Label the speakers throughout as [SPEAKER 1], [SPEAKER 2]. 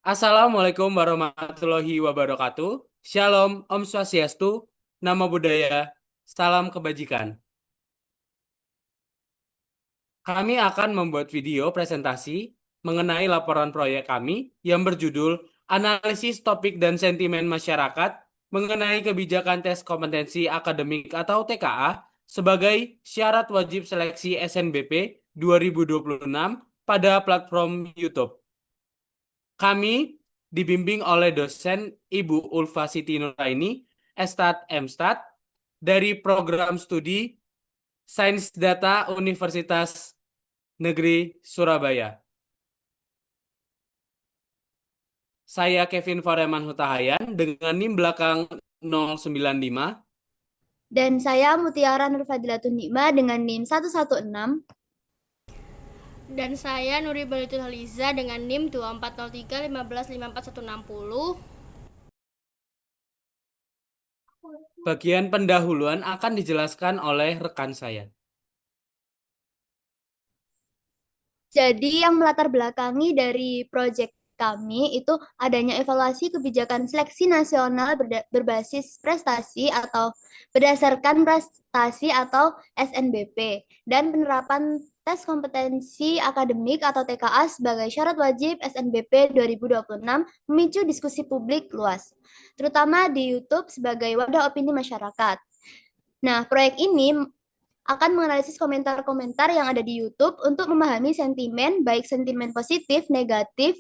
[SPEAKER 1] Assalamualaikum warahmatullahi wabarakatuh. Shalom, Om Swastiastu, Namo Buddhaya, Salam Kebajikan. Kami akan membuat video presentasi mengenai laporan proyek kami yang berjudul Analisis Topik dan Sentimen Masyarakat mengenai kebijakan tes kompetensi akademik atau TKA sebagai syarat wajib seleksi SNBP 2026 pada platform YouTube. Kami dibimbing oleh dosen Ibu Ulfa Siti Nuraini, Estat MStat, dari Program Studi Sains Data Universitas Negeri Surabaya. Saya Kevin Foreman Hutahayan dengan NIM belakang 095.
[SPEAKER 2] Dan saya Mutiara Nurfadilatun Nikma dengan NIM 116.
[SPEAKER 3] Dan saya Nuri Balitul Haliza dengan NIM 2403
[SPEAKER 1] Bagian pendahuluan akan dijelaskan oleh rekan saya.
[SPEAKER 2] Jadi yang melatar belakangi dari proyek kami itu adanya evaluasi kebijakan seleksi nasional berbasis prestasi atau berdasarkan prestasi atau SNBP dan penerapan tes kompetensi akademik atau TKA sebagai syarat wajib SNBP 2026 memicu diskusi publik luas, terutama di YouTube sebagai wadah opini masyarakat. Nah, proyek ini akan menganalisis komentar-komentar yang ada di YouTube untuk memahami sentimen, baik sentimen positif, negatif,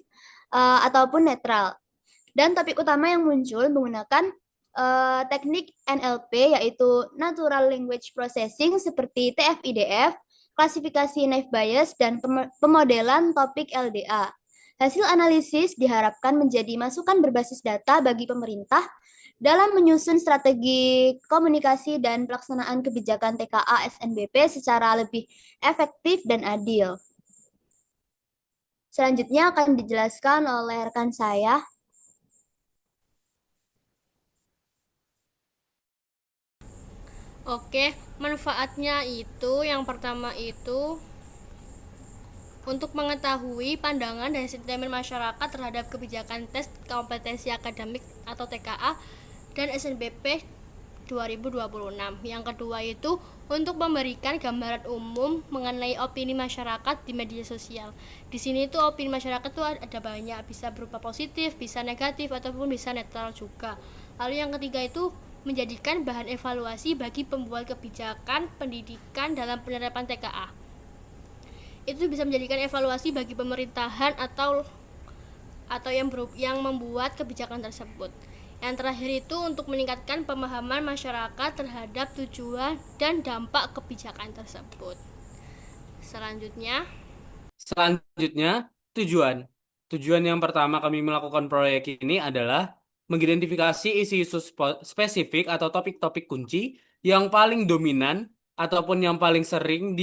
[SPEAKER 2] ataupun netral. Dan topik utama yang muncul menggunakan teknik NLP, yaitu Natural Language Processing seperti TF-IDF, klasifikasi naive Bayes, dan pemodelan topik LDA. Hasil analisis diharapkan menjadi masukan berbasis data bagi pemerintah dalam menyusun strategi komunikasi dan pelaksanaan kebijakan TKA SNBP secara lebih efektif dan adil. Selanjutnya akan dijelaskan oleh rekan saya.
[SPEAKER 3] Oke, manfaatnya itu yang pertama itu untuk mengetahui pandangan dan sentimen masyarakat terhadap kebijakan tes kompetensi akademik atau TKA dan SNBP 2026. Yang kedua itu untuk memberikan gambaran umum mengenai opini masyarakat di media sosial. Di sini tuh opini masyarakat tuh ada banyak, bisa berupa positif, bisa negatif ataupun bisa netral juga. Lalu yang ketiga itu menjadikan bahan evaluasi bagi pembuat kebijakan pendidikan dalam penerapan TKA. Itu bisa menjadikan evaluasi bagi pemerintahan atau yang membuat kebijakan tersebut. Yang terakhir itu untuk meningkatkan pemahaman masyarakat terhadap tujuan dan dampak kebijakan tersebut. Selanjutnya,
[SPEAKER 1] Tujuan. Tujuan yang pertama kami melakukan proyek ini adalah mengidentifikasi isu-isu spesifik atau topik-topik kunci yang paling dominan ataupun yang paling sering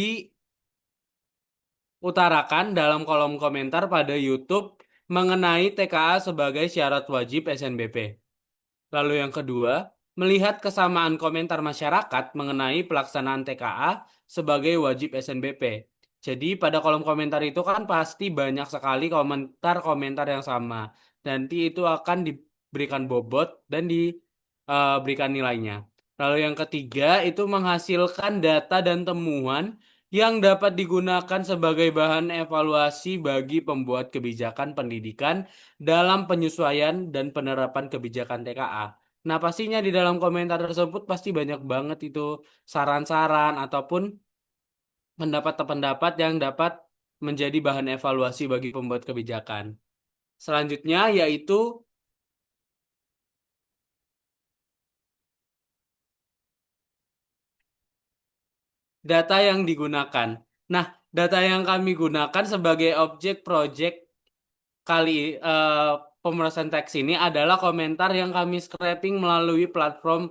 [SPEAKER 1] diutarakan dalam kolom komentar pada YouTube mengenai TKA sebagai syarat wajib SNBP. Lalu yang kedua, melihat kesamaan komentar masyarakat mengenai pelaksanaan TKA sebagai wajib SNBP. Jadi pada kolom komentar itu kan pasti banyak sekali komentar-komentar yang sama. Nanti itu akan diberikan bobot dan diberikan nilainya. Lalu yang ketiga itu menghasilkan data dan temuan yang dapat digunakan sebagai bahan evaluasi bagi pembuat kebijakan pendidikan dalam penyesuaian dan penerapan kebijakan TKA. Nah, pastinya di dalam komentar tersebut pasti banyak banget itu saran-saran ataupun pendapat-pendapat yang dapat menjadi bahan evaluasi bagi pembuat kebijakan. Selanjutnya yaitu data yang digunakan. Nah, data yang kami gunakan sebagai objek project kali pemrosesan teks ini adalah komentar yang kami scraping melalui platform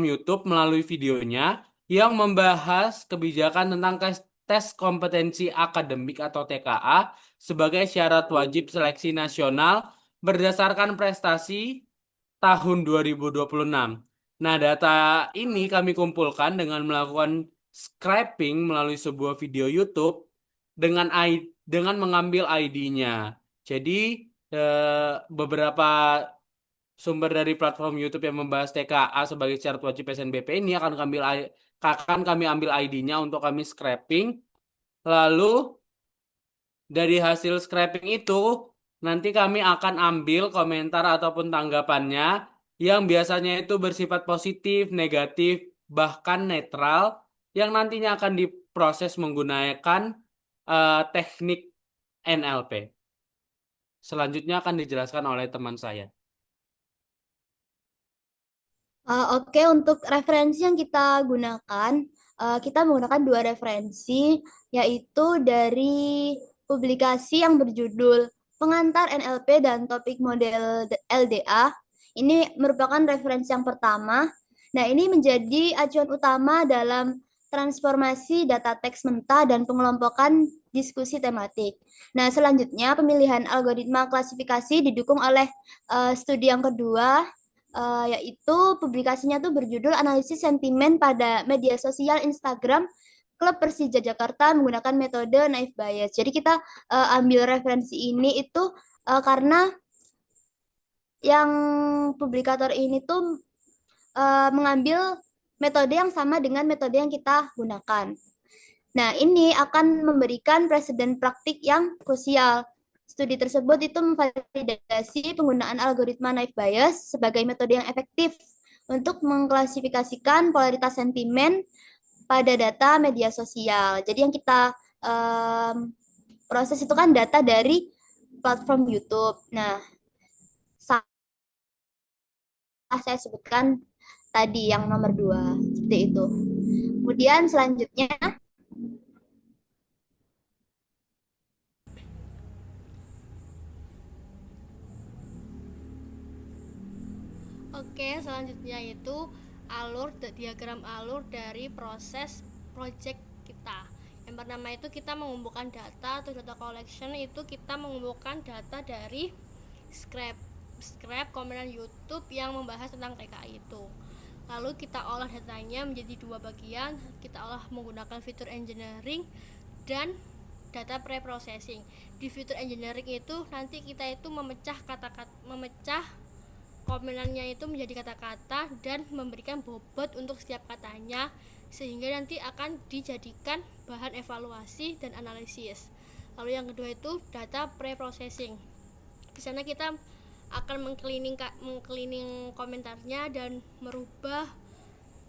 [SPEAKER 1] YouTube melalui videonya yang membahas kebijakan tentang tes kompetensi akademik atau TKA sebagai syarat wajib seleksi nasional berdasarkan prestasi tahun 2026. Nah, data ini kami kumpulkan dengan melakukan scraping melalui sebuah video YouTube dengan mengambil ID-nya. Jadi, beberapa sumber dari platform YouTube yang membahas TKA sebagai syarat wajib SNBP ini akan kami ambil ID-nya untuk kami scraping. Lalu dari hasil scraping itu nanti kami akan ambil komentar ataupun tanggapannya yang biasanya itu bersifat positif, negatif, bahkan netral yang nantinya akan diproses menggunakan teknik NLP. Selanjutnya akan dijelaskan oleh teman saya.
[SPEAKER 2] Oke, untuk referensi yang kita gunakan, kita menggunakan dua referensi, yaitu dari publikasi yang berjudul Pengantar NLP dan Topik Model LDA. Ini merupakan referensi yang pertama. Nah, ini menjadi acuan utama dalam transformasi data teks mentah dan pengelompokan diskusi tematik. Nah, selanjutnya pemilihan algoritma klasifikasi didukung oleh studi yang kedua, yaitu publikasinya tuh berjudul Analisis Sentimen pada Media Sosial Instagram Klub Persija Jakarta menggunakan metode naive Bayes. Jadi kita ambil referensi ini itu karena yang publikator ini tuh mengambil metode yang sama dengan metode yang kita gunakan. Nah, ini akan memberikan presiden praktik yang krusial. Studi tersebut itu memvalidasi penggunaan algoritma naive Bayes sebagai metode yang efektif untuk mengklasifikasikan polaritas sentimen pada data media sosial. Jadi yang kita proses itu kan data dari platform YouTube. Nah, saya sebutkan tadi yang nomor 2, seperti itu. Kemudian selanjutnya,
[SPEAKER 3] Oke, selanjutnya itu diagram alur dari proses project kita. Yang pertama itu kita mengumpulkan data atau data collection, itu kita mengumpulkan data dari scrap komenan YouTube yang membahas tentang TKI itu. Lalu kita olah datanya menjadi dua bagian, kita olah menggunakan fitur engineering dan data pre-processing. Di fitur engineering itu nanti kita itu memecah komenannya itu menjadi kata-kata dan memberikan bobot untuk setiap katanya, sehingga nanti akan dijadikan bahan evaluasi dan analisis. Lalu yang kedua itu data pre-processing. Di sana kita akan mengcleaning komentarnya dan merubah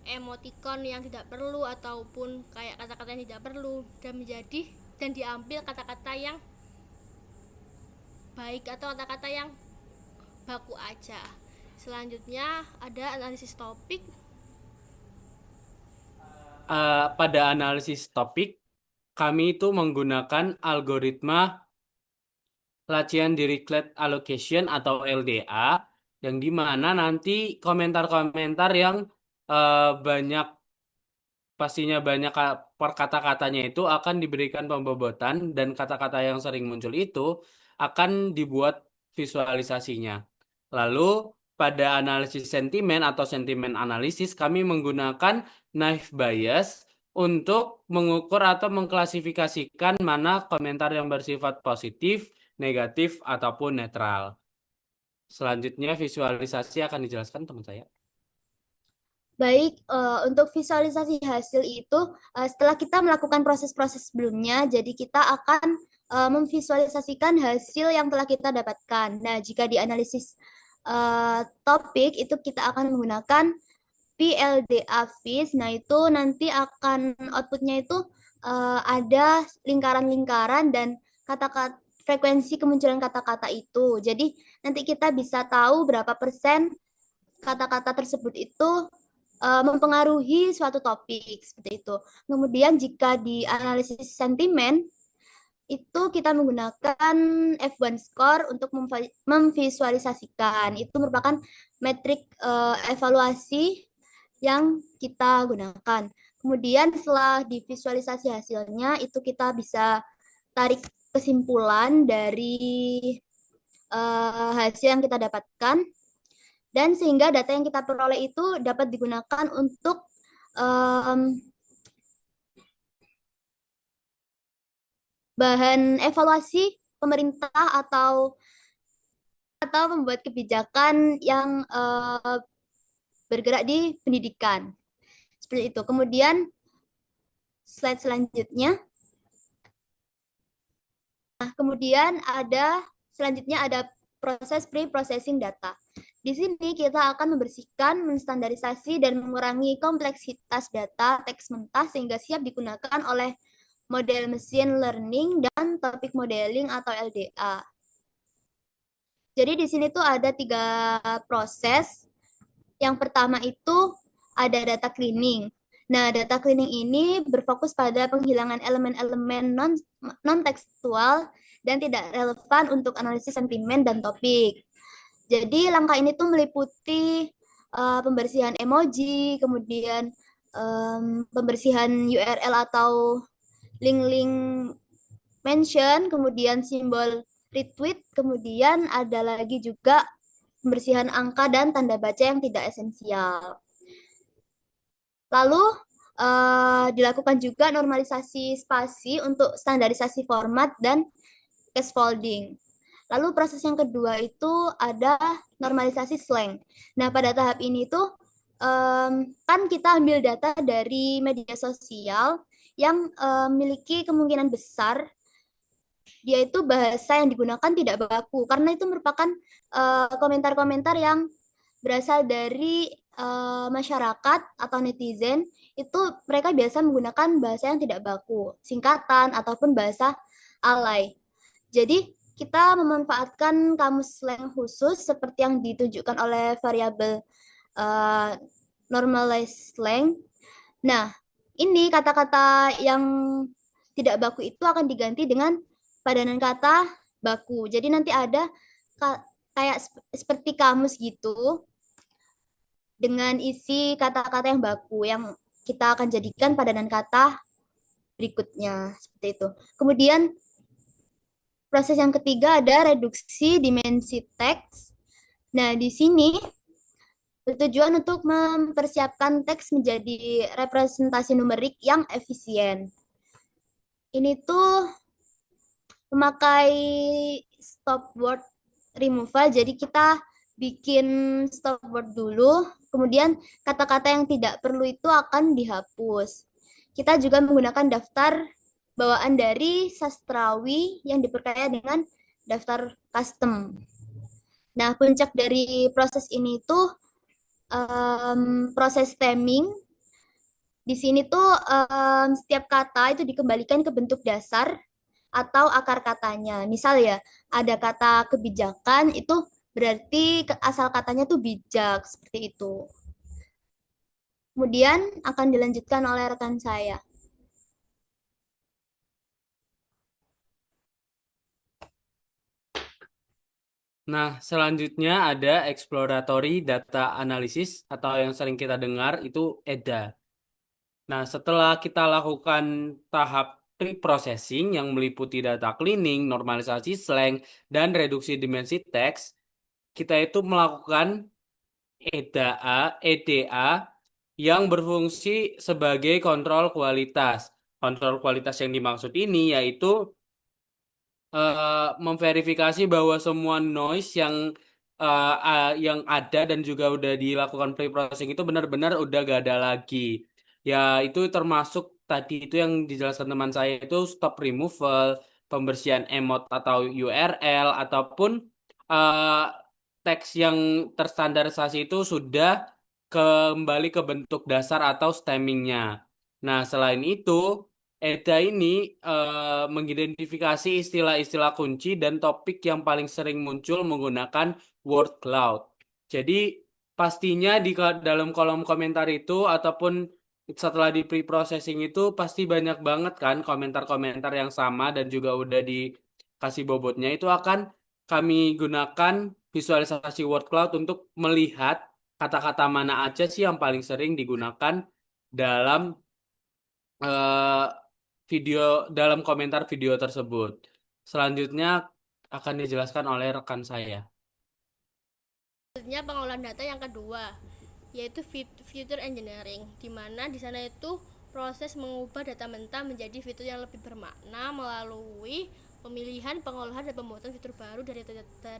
[SPEAKER 3] emoticon yang tidak perlu ataupun kayak kata-kata yang tidak perlu dan diambil kata-kata yang baik atau kata-kata yang baku aja. Selanjutnya ada analisis topik.
[SPEAKER 1] Pada analisis topik, kami itu menggunakan algoritma Lachian Dirichlet Allocation atau LDA, yang dimana nanti komentar-komentar yang pastinya banyak per kata-katanya itu akan diberikan pembobotan dan kata-kata yang sering muncul itu akan dibuat visualisasinya. Lalu pada analisis sentimen atau sentimen analisis kami menggunakan naive Bayes untuk mengukur atau mengklasifikasikan mana komentar yang bersifat positif, negatif, ataupun netral. Selanjutnya visualisasi akan dijelaskan teman saya.
[SPEAKER 2] baik, untuk visualisasi hasil itu setelah kita melakukan proses-proses sebelumnya, jadi kita akan memvisualisasikan hasil yang telah kita dapatkan. Nah, jika di analisis topik itu kita akan menggunakan PLDA Vis. Nah, itu nanti akan outputnya itu ada lingkaran-lingkaran dan kata-kata frekuensi kemunculan kata-kata itu. Jadi nanti kita bisa tahu berapa persen kata-kata tersebut itu mempengaruhi suatu topik seperti itu. Kemudian jika di analisis sentimen itu kita menggunakan F1 score untuk memvisualisasikan. Itu merupakan metrik evaluasi yang kita gunakan. Kemudian setelah divisualisasi hasilnya itu kita bisa tarik kesimpulan dari hasil yang kita dapatkan, dan sehingga data yang kita peroleh itu dapat digunakan untuk bahan evaluasi pemerintah atau atau membuat kebijakan yang bergerak di pendidikan. Seperti itu. Kemudian slide selanjutnya. Nah, kemudian selanjutnya ada proses pre-processing data. Di sini kita akan membersihkan, menstandarisasi, dan mengurangi kompleksitas data teks mentah sehingga siap digunakan oleh model machine learning dan topic modeling atau LDA. Jadi di sini tuh ada 3 proses. Yang pertama itu ada data cleaning. Nah, data cleaning ini berfokus pada penghilangan elemen-elemen non-tekstual dan tidak relevan untuk analisis sentimen dan topik. Jadi langkah ini tuh meliputi pembersihan emoji, kemudian pembersihan URL atau link-link mention, kemudian simbol retweet, kemudian ada lagi juga pembersihan angka dan tanda baca yang tidak esensial. Lalu dilakukan juga normalisasi spasi untuk standarisasi format dan scaffolding. Lalu proses yang kedua itu ada normalisasi slang. Nah, pada tahap ini tuh kan kita ambil data dari media sosial yang memiliki kemungkinan besar dia itu bahasa yang digunakan tidak baku karena itu merupakan komentar-komentar yang berasal dari masyarakat atau netizen. Itu mereka biasa menggunakan bahasa yang tidak baku, singkatan ataupun bahasa alay. Jadi kita memanfaatkan kamus slang khusus seperti yang ditunjukkan oleh variabel normalized slang. Nah, ini kata-kata yang tidak baku itu akan diganti dengan padanan kata baku. Jadi nanti ada kayak seperti kamus gitu dengan isi kata-kata yang baku yang kita akan jadikan padanan kata berikutnya seperti itu. Kemudian proses yang ketiga ada reduksi dimensi teks. Nah, di sini bertujuan untuk mempersiapkan teks menjadi representasi numerik yang efisien. Ini tuh memakai stop word removal, jadi kita bikin stop word dulu, kemudian kata-kata yang tidak perlu itu akan dihapus. Kita juga menggunakan daftar bawaan dari sastrawi yang diperkaya dengan daftar custom. Nah, puncak dari proses ini tuh proses stemming. Di sini tuh setiap kata itu dikembalikan ke bentuk dasar atau akar katanya. Misal ya, ada kata kebijakan itu berarti asal katanya tuh bijak, seperti itu. Kemudian akan dilanjutkan oleh rekan saya.
[SPEAKER 1] Nah, selanjutnya ada exploratory data analysis atau yang sering kita dengar itu EDA. Nah, setelah kita lakukan tahap pre-processing yang meliputi data cleaning, normalisasi slang, dan reduksi dimensi teks, kita itu melakukan EDA yang berfungsi sebagai kontrol kualitas. Kontrol kualitas yang dimaksud ini yaitu memverifikasi bahwa semua noise yang ada dan juga udah dilakukan pre-processing itu benar-benar udah gak ada lagi. Ya, itu termasuk tadi itu yang dijelaskan teman saya itu stop removal, pembersihan emot atau URL ataupun eh, teks yang terstandarisasi itu sudah kembali ke bentuk dasar atau stemmingnya. Nah, selain itu EDA ini mengidentifikasi istilah-istilah kunci dan topik yang paling sering muncul menggunakan word cloud. Jadi pastinya dalam kolom komentar itu ataupun setelah di pre-processing itu pasti banyak banget kan komentar-komentar yang sama dan juga udah dikasih bobotnya itu akan kami gunakan visualisasi word cloud untuk melihat kata-kata mana aja sih yang paling sering digunakan dalam eh, video dalam komentar video tersebut. Selanjutnya akan dijelaskan oleh rekan saya.
[SPEAKER 3] Selanjutnya pengolahan data yang kedua, yaitu feature engineering, di mana di sana itu proses mengubah data mentah menjadi fitur yang lebih bermakna melalui pemilihan, pengolahan, dan pembuatan fitur baru dari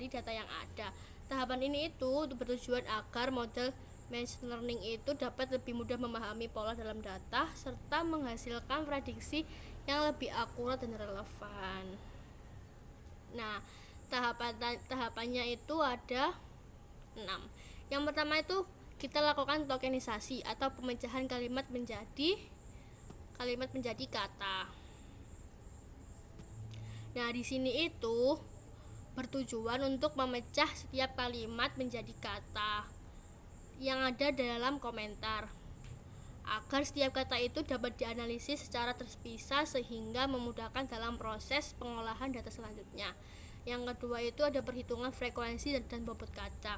[SPEAKER 3] data yang ada. Tahapan ini itu bertujuan agar model machine learning itu dapat lebih mudah memahami pola dalam data serta menghasilkan prediksi yang lebih akurat dan relevan. Nah, tahapannya itu ada 6. Yang pertama itu kita lakukan tokenisasi atau pemecahan kalimat menjadi kata. Nah, di sini itu bertujuan untuk memecah setiap kalimat menjadi kata yang ada dalam komentar, agar setiap kata itu dapat dianalisis secara terpisah sehingga memudahkan dalam proses pengolahan data selanjutnya. Yang kedua itu ada perhitungan frekuensi dan bobot kata.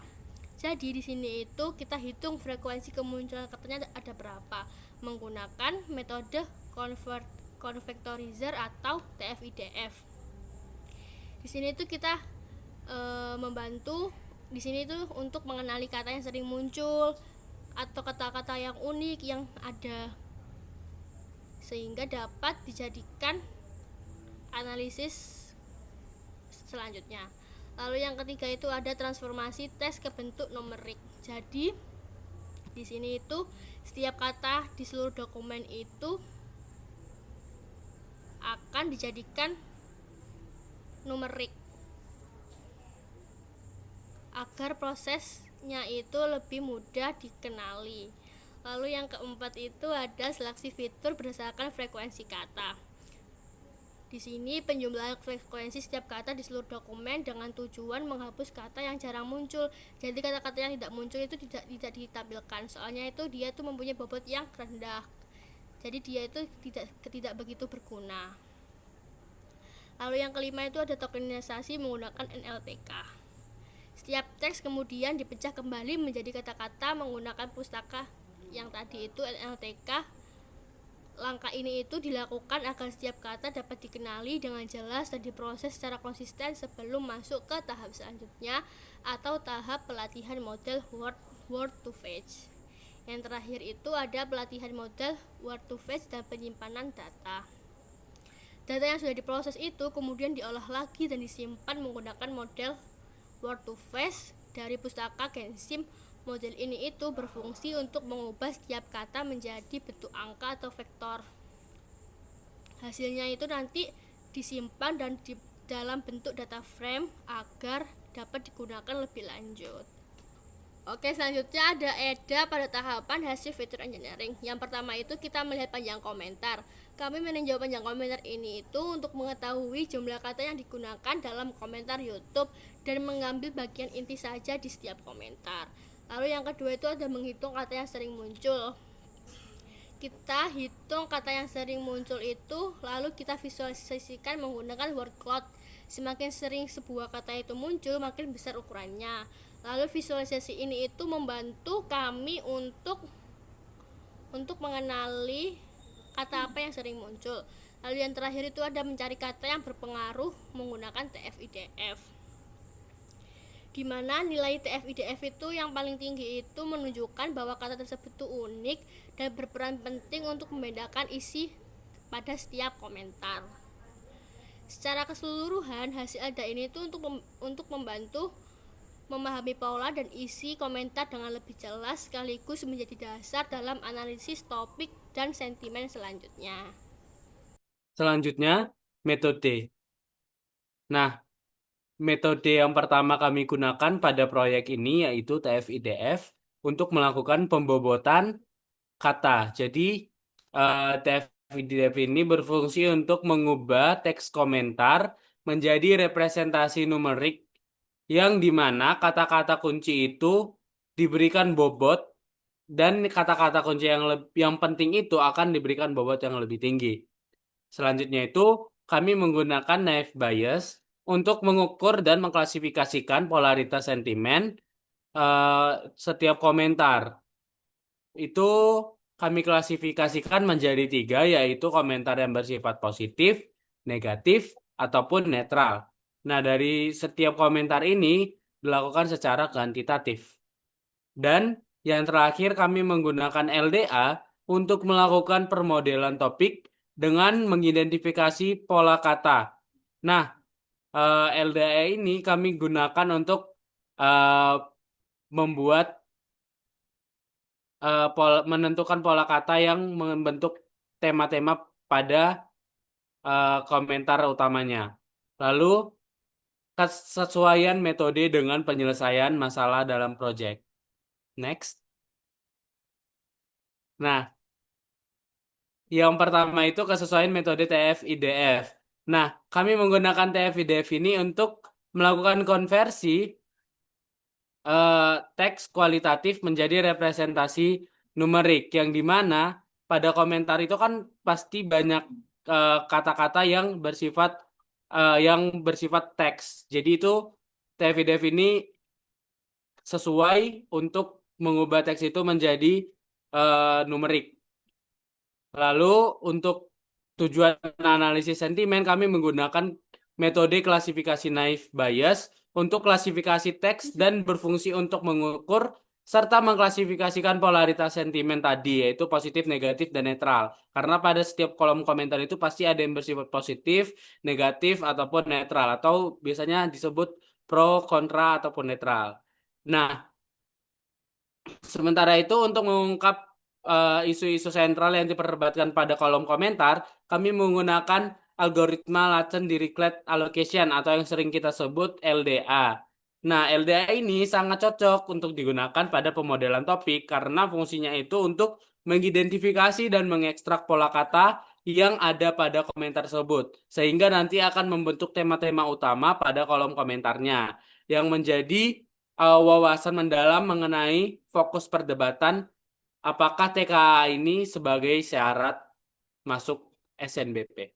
[SPEAKER 3] Jadi di sini itu kita hitung frekuensi kemunculan katanya ada berapa menggunakan metode convectorizer atau TF-IDF. Di sini itu kita membantu di sini itu untuk mengenali kata yang sering muncul atau kata-kata yang unik yang ada sehingga dapat dijadikan analisis selanjutnya. Lalu yang ketiga itu ada transformasi tes ke bentuk numerik. Jadi di sini itu setiap kata di seluruh dokumen itu akan dijadikan numerik agar prosesnya itu lebih mudah dikenali. Lalu yang keempat itu ada seleksi fitur berdasarkan frekuensi kata. Di sini penjumlahan frekuensi setiap kata di seluruh dokumen dengan tujuan menghapus kata yang jarang muncul. Jadi kata-kata yang tidak muncul itu tidak ditampilkan. Soalnya itu dia itu mempunyai bobot yang rendah. Jadi dia itu tidak begitu berguna. Lalu yang kelima itu ada tokenisasi menggunakan NLTK. Setiap teks kemudian dipecah kembali menjadi kata-kata menggunakan pustaka yang tadi itu NLTK. Langkah ini itu dilakukan agar setiap kata dapat dikenali dengan jelas dan diproses secara konsisten sebelum masuk ke tahap selanjutnya atau tahap pelatihan model word to vec. Yang terakhir itu ada pelatihan model word to vec dan penyimpanan data. Data yang sudah diproses itu kemudian diolah lagi dan disimpan menggunakan model word to vec dari pustaka Gensim. Model ini itu berfungsi untuk mengubah setiap kata menjadi bentuk angka atau vektor. Hasilnya itu nanti disimpan dan di dalam bentuk data frame agar dapat digunakan lebih lanjut. Oke, selanjutnya ada EDA pada tahapan hasil feature engineering. Yang pertama itu kita melihat panjang komentar. Kami meninjau panjang komentar ini itu untuk mengetahui jumlah kata yang digunakan dalam komentar YouTube dan mengambil bagian inti saja di setiap komentar. Lalu yang kedua itu ada menghitung kata yang sering muncul. Kita hitung kata yang sering muncul itu, lalu kita visualisasikan menggunakan word cloud. Semakin sering sebuah kata itu muncul, makin besar ukurannya. Lalu visualisasi ini itu membantu kami untuk mengenali kata apa yang sering muncul. Lalu yang terakhir itu ada mencari kata yang berpengaruh menggunakan TF-IDF. Di mana nilai TF-IDF itu yang paling tinggi itu menunjukkan bahwa kata tersebut itu unik dan berperan penting untuk membedakan isi pada setiap komentar. Secara keseluruhan hasil EDA ini itu untuk membantu memahami pola dan isi komentar dengan lebih jelas sekaligus menjadi dasar dalam analisis topik dan sentimen selanjutnya.
[SPEAKER 1] Selanjutnya, metode. Nah, metode yang pertama kami gunakan pada proyek ini yaitu TF-IDF untuk melakukan pembobotan kata. Jadi, TF-IDF ini berfungsi untuk mengubah teks komentar menjadi representasi numerik yang dimana kata-kata kunci itu diberikan bobot dan kata-kata kunci yang penting itu akan diberikan bobot yang lebih tinggi. Selanjutnya itu kami menggunakan naive Bayes untuk mengukur dan mengklasifikasikan polaritas sentimen setiap komentar. Itu kami klasifikasikan menjadi 3, yaitu komentar yang bersifat positif, negatif, ataupun netral. Nah, dari setiap komentar ini dilakukan secara kuantitatif. Dan yang terakhir kami menggunakan LDA untuk melakukan permodelan topik dengan mengidentifikasi pola kata. Nah, LDA ini kami gunakan untuk eh, membuat menentukan pola kata yang membentuk tema-tema pada komentar utamanya. Lalu, kesesuaian metode dengan penyelesaian masalah dalam proyek. Next. Nah, yang pertama itu kesesuaian metode TF-IDF. Nah, kami menggunakan TF-IDF ini untuk melakukan konversi eh, teks kualitatif menjadi representasi numerik, yang dimana pada komentar itu kan pasti banyak kata-kata yang bersifat teks. Jadi itu TF-IDF ini sesuai untuk mengubah teks itu menjadi numerik. Lalu untuk tujuan analisis sentimen kami menggunakan metode klasifikasi naive Bayes untuk klasifikasi teks dan berfungsi untuk mengukur serta mengklasifikasikan polaritas sentimen tadi, yaitu positif, negatif, dan netral. Karena pada setiap kolom komentar itu pasti ada yang bersifat positif, negatif, ataupun netral, atau biasanya disebut pro, kontra, ataupun netral. Nah, sementara itu, untuk mengungkap isu-isu sentral yang diperdebatkan pada kolom komentar, kami menggunakan algoritma Latent Dirichlet Allocation atau yang sering kita sebut LDA. Nah, LDA ini sangat cocok untuk digunakan pada pemodelan topik karena fungsinya itu untuk mengidentifikasi dan mengekstrak pola kata yang ada pada komentar tersebut, sehingga nanti akan membentuk tema-tema utama pada kolom komentarnya, yang menjadi wawasan mendalam mengenai fokus perdebatan apakah TKA ini sebagai syarat masuk SNBP.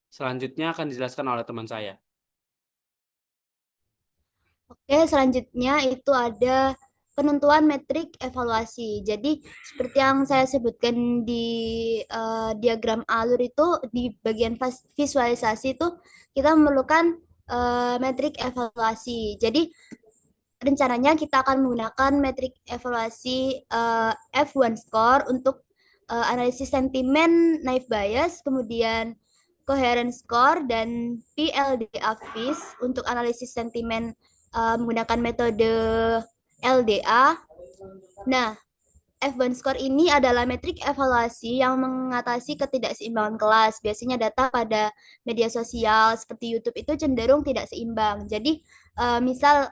[SPEAKER 1] Selanjutnya akan dijelaskan oleh teman saya.
[SPEAKER 2] Oke, selanjutnya itu ada penentuan metrik evaluasi. Jadi, seperti yang saya sebutkan di diagram alur itu, di bagian visualisasi itu kita memerlukan metrik evaluasi. Jadi, rencananya kita akan menggunakan metrik evaluasi F1 score untuk analisis sentimen naive bias, kemudian coherence score dan PLDA FIS untuk analisis sentimen menggunakan metode LDA. Nah, F1 score ini adalah metrik evaluasi yang mengatasi ketidakseimbangan kelas. Biasanya data pada media sosial seperti YouTube itu cenderung tidak seimbang. Jadi, misal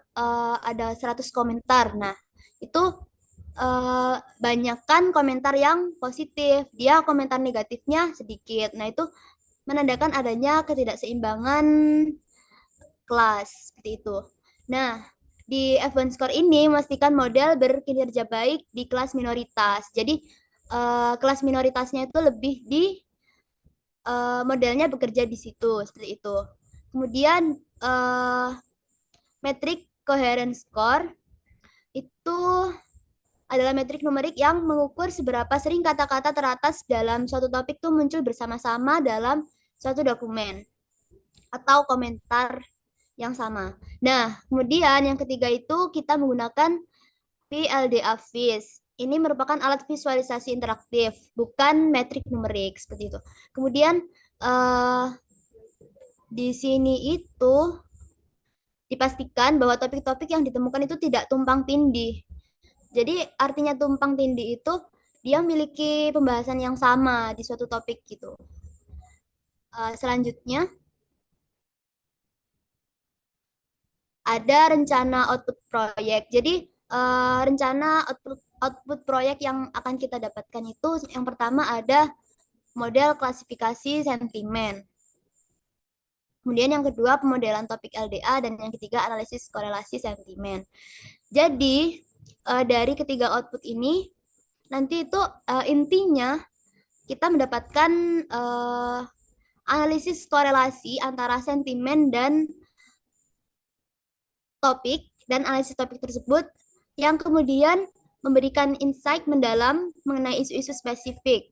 [SPEAKER 2] ada 100 komentar. Nah, itu banyakkan komentar yang positif. Dia komentar negatifnya sedikit. Nah, itu menandakan adanya ketidakseimbangan kelas seperti itu. Nah, di F1 score ini memastikan model berkinerja baik di kelas minoritas. Jadi kelas minoritasnya itu lebih di modelnya bekerja di situ seperti itu. Kemudian metrik coherence score itu adalah metrik numerik yang mengukur seberapa sering kata-kata teratas dalam suatu topik itu muncul bersama-sama dalam suatu dokumen atau komentar yang sama. Nah, kemudian yang ketiga itu kita menggunakan PLDA FIS. Ini merupakan alat visualisasi interaktif, bukan metrik numerik seperti itu. Kemudian di sini itu dipastikan bahwa topik-topik yang ditemukan itu tidak tumpang tindih. Jadi artinya tumpang tindih itu dia memiliki pembahasan yang sama di suatu topik gitu. Selanjutnya ada rencana output proyek. Jadi rencana output proyek yang akan kita dapatkan itu yang pertama ada model klasifikasi sentimen. Kemudian yang kedua pemodelan topik LDA dan yang ketiga analisis korelasi sentimen. Jadi dari ketiga output ini nanti itu intinya kita mendapatkan analisis korelasi antara sentimen dan topik dan analisis topik tersebut yang kemudian memberikan insight mendalam mengenai isu-isu spesifik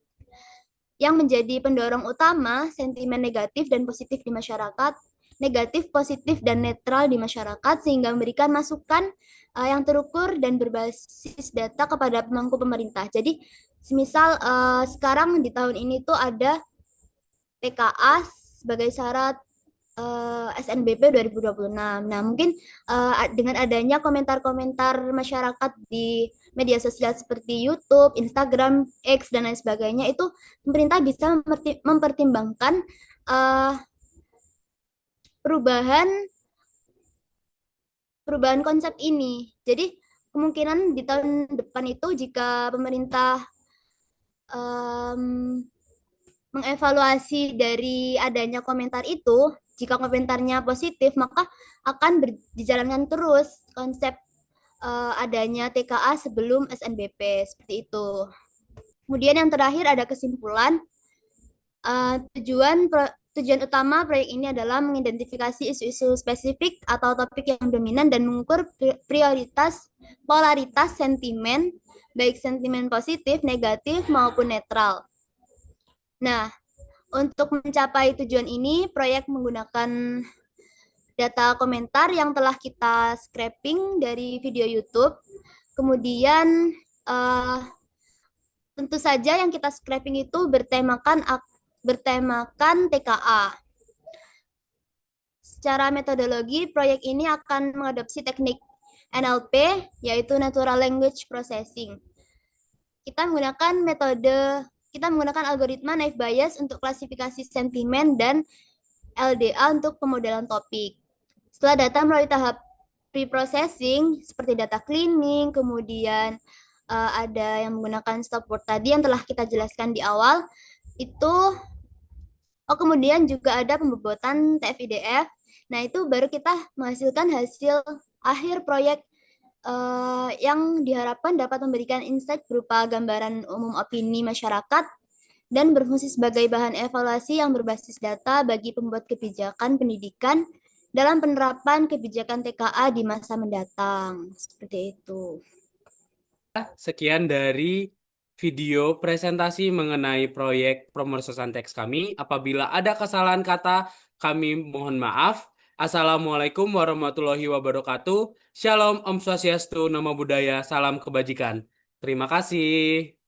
[SPEAKER 2] yang menjadi pendorong utama sentimen negatif dan positif di masyarakat, negatif, positif, dan netral di masyarakat sehingga memberikan masukan yang terukur dan berbasis data kepada pemangku pemerintah. Jadi, semisal sekarang di tahun ini tuh ada TKA sebagai syarat SNBP 2026. Nah, mungkin dengan adanya komentar-komentar masyarakat di media sosial seperti YouTube, Instagram, X, dan lain sebagainya, itu pemerintah bisa mempertimbangkan uh, perubahan perubahan konsep ini. Jadi, kemungkinan di tahun depan itu jika pemerintah em, mengevaluasi dari adanya komentar itu, jika komentarnya positif, maka akan dijalankan terus konsep adanya TKA sebelum SNBP, seperti itu. Kemudian yang terakhir ada kesimpulan. Tujuan utama proyek ini adalah mengidentifikasi isu-isu spesifik atau topik yang dominan dan mengukur polaritas sentimen, baik sentimen positif, negatif, maupun netral. Nah, untuk mencapai tujuan ini, proyek menggunakan data komentar yang telah kita scraping dari video YouTube. Kemudian, tentu saja yang kita scraping itu bertemakan TKA. Secara metodologi, proyek ini akan mengadopsi teknik NLP, yaitu Natural Language Processing. Kita menggunakan algoritma naive Bayes untuk klasifikasi sentimen dan LDA untuk pemodelan topik. Setelah data melalui tahap pre-processing, seperti data cleaning, kemudian ada yang menggunakan stop word tadi yang telah kita jelaskan di awal, itu kemudian juga ada pembobotan TF-IDF. Nah, itu baru kita menghasilkan hasil akhir proyek yang diharapkan dapat memberikan insight berupa gambaran umum opini masyarakat dan berfungsi sebagai bahan evaluasi yang berbasis data bagi pembuat kebijakan pendidikan dalam penerapan kebijakan TKA di masa mendatang. Seperti itu.
[SPEAKER 1] Sekian dari video presentasi mengenai proyek pemrosesan teks kami. Apabila ada kesalahan kata, kami mohon maaf. Assalamualaikum warahmatullahi wabarakatuh. Shalom, Om Swastiastu, Namo Buddhaya, salam kebajikan. Terima kasih.